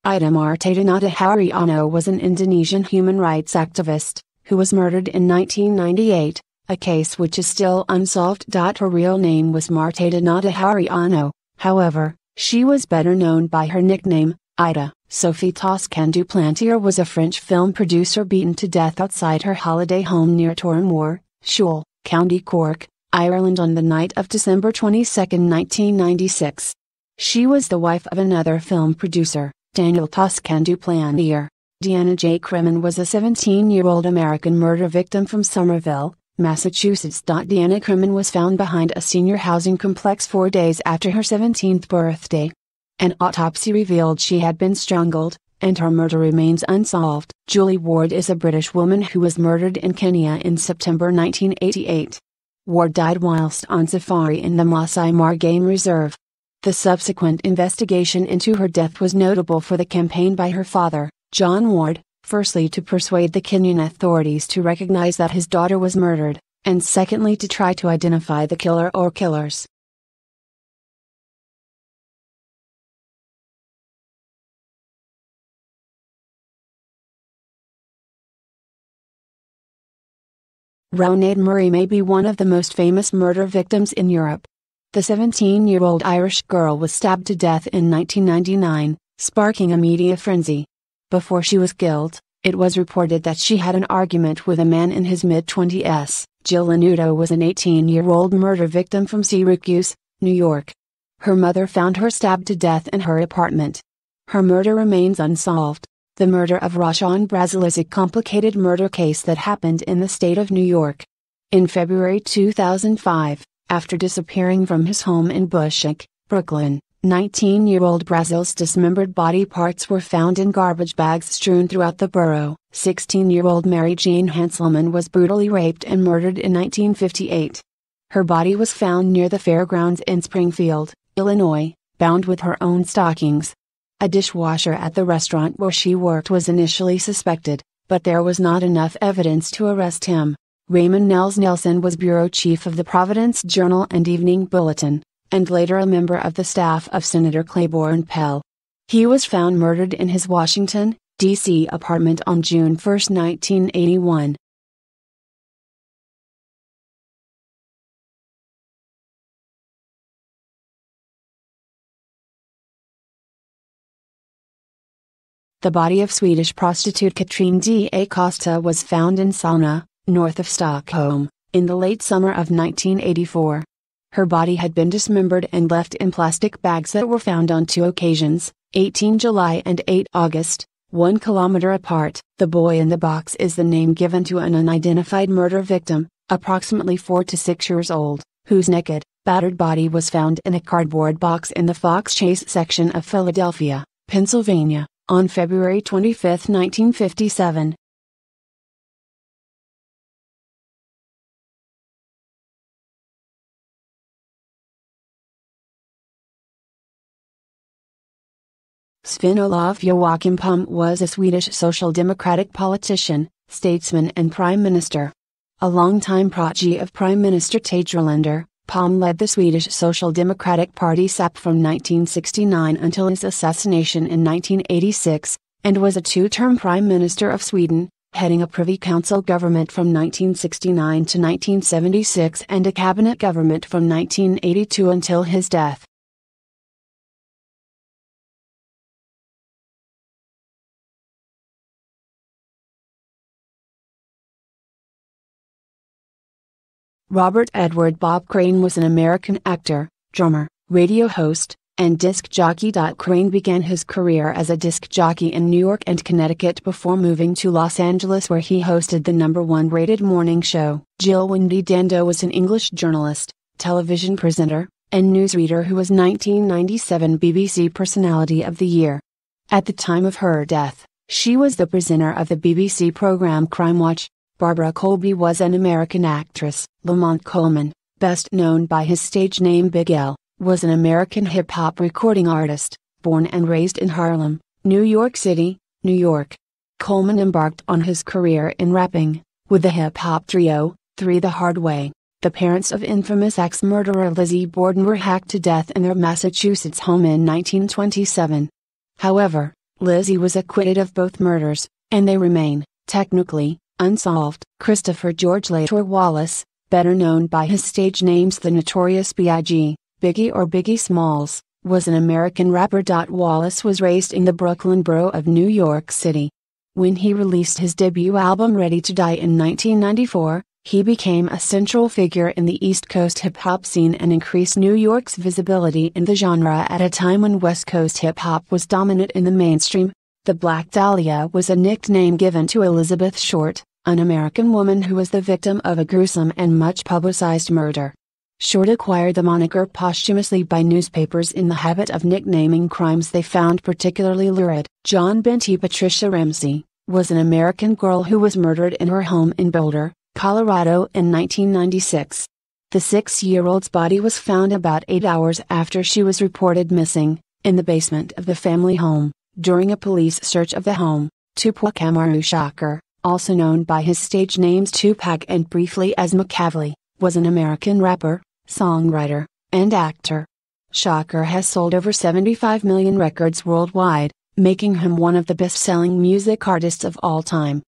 Ida Martadanata Haryono was an Indonesian human rights activist, who was murdered in 1998, a case which is still unsolved. Her real name was Martadanata Haryono, however, she was better known by her nickname, Ida. Sophie Toscan du Plantier was a French film producer beaten to death outside her holiday home near Tormore, Shoal, County Cork, Ireland on the night of December 22, 1996. She was the wife of another film producer, Daniel Toscan du Plantier. Deanna J. Crimmon was a 17-year-old American murder victim from Somerville, Massachusetts. Deanna Crimmon was found behind a senior housing complex 4 days after her 17th birthday. An autopsy revealed she had been strangled, and her murder remains unsolved. Julie Ward is a British woman who was murdered in Kenya in September 1988. Ward died whilst on safari in the Masai Mara Game Reserve. The subsequent investigation into her death was notable for the campaign by her father, John Ward, firstly to persuade the Kenyan authorities to recognize that his daughter was murdered, and secondly to try to identify the killer or killers. Rownade Murray may be one of the most famous murder victims in Europe. The 17-year-old Irish girl was stabbed to death in 1999, sparking a media frenzy. Before she was killed, it was reported that she had an argument with a man in his mid-20s. Jill Lanuto was an 18-year-old murder victim from Syracuse, New York. Her mother found her stabbed to death in her apartment. Her murder remains unsolved. The murder of Rashawn Brazil is a complicated murder case that happened in the state of New York. In February 2005, after disappearing from his home in Bushwick, Brooklyn, 19-year-old Brazil's dismembered body parts were found in garbage bags strewn throughout the borough. 16-year-old Mary Jane Hanselman was brutally raped and murdered in 1958. Her body was found near the fairgrounds in Springfield, Illinois, bound with her own stockings. A dishwasher at the restaurant where she worked was initially suspected, but there was not enough evidence to arrest him. Raymond Nels Nelson was bureau chief of the Providence Journal and Evening Bulletin, and later a member of the staff of Senator Claiborne Pell. He was found murdered in his Washington, D.C. apartment on June 1, 1981. The body of Swedish prostitute Katrine D. Acosta was found in Solna, north of Stockholm, in the late summer of 1984. Her body had been dismembered and left in plastic bags that were found on 2 occasions, 18 July and 8 August, 1 kilometer apart. The boy in the box is the name given to an unidentified murder victim, approximately 4 to 6 years old, whose naked, battered body was found in a cardboard box in the Fox Chase section of Philadelphia, Pennsylvania, on February 25, 1957. Sven-Olof Joachim Palme was a Swedish Social Democratic politician, statesman and prime minister. A longtime protege of Prime Minister Tage Erlander, Palme led the Swedish Social Democratic Party SAP from 1969 until his assassination in 1986, and was a 2-term Prime Minister of Sweden, heading a Privy Council government from 1969 to 1976 and a cabinet government from 1982 until his death. Robert Edward Bob Crane was an American actor, drummer, radio host, and disc jockey. Crane began his career as a disc jockey in New York and Connecticut before moving to Los Angeles, where he hosted the #1 rated morning show. Jill Wendy Dando was an English journalist, television presenter, and newsreader who was 1997 BBC Personality of the Year. At the time of her death, she was the presenter of the BBC program Crime Watch. Barbara Colby was an American actress. Lamont Coleman, best known by his stage name Big L, was an American hip-hop recording artist, born and raised in Harlem, New York City, New York. Coleman embarked on his career in rapping, with the hip-hop trio, 3 The Hard Way. The parents of infamous ex-murderer Lizzie Borden were hacked to death in their Massachusetts home in 1927. However, Lizzie was acquitted of both murders, and they remain, technically, unsolved. Christopher George Lator Wallace, better known by his stage names The Notorious B.I.G., Biggie or Biggie Smalls, was an American rapper. Wallace was raised in the Brooklyn borough of New York City. When he released his debut album Ready to Die in 1994, he became a central figure in the East Coast hip-hop scene and increased New York's visibility in the genre at a time when West Coast hip-hop was dominant in the mainstream. The Black Dahlia was a nickname given to Elizabeth Short, an American woman who was the victim of a gruesome and much publicized murder. Short acquired the moniker posthumously by newspapers in the habit of nicknaming crimes they found particularly lurid. John Benty Patricia Ramsey was an American girl who was murdered in her home in Boulder, Colorado in 1996. The 6-year-old's body was found about 8 hours after she was reported missing, in the basement of the family home, during a police search of the home. Tupac Amaru Shakur, also known by his stage names Tupac and briefly as McCavely, was an American rapper, songwriter, and actor. Shakur has sold over 75 million records worldwide, making him one of the best-selling music artists of all time.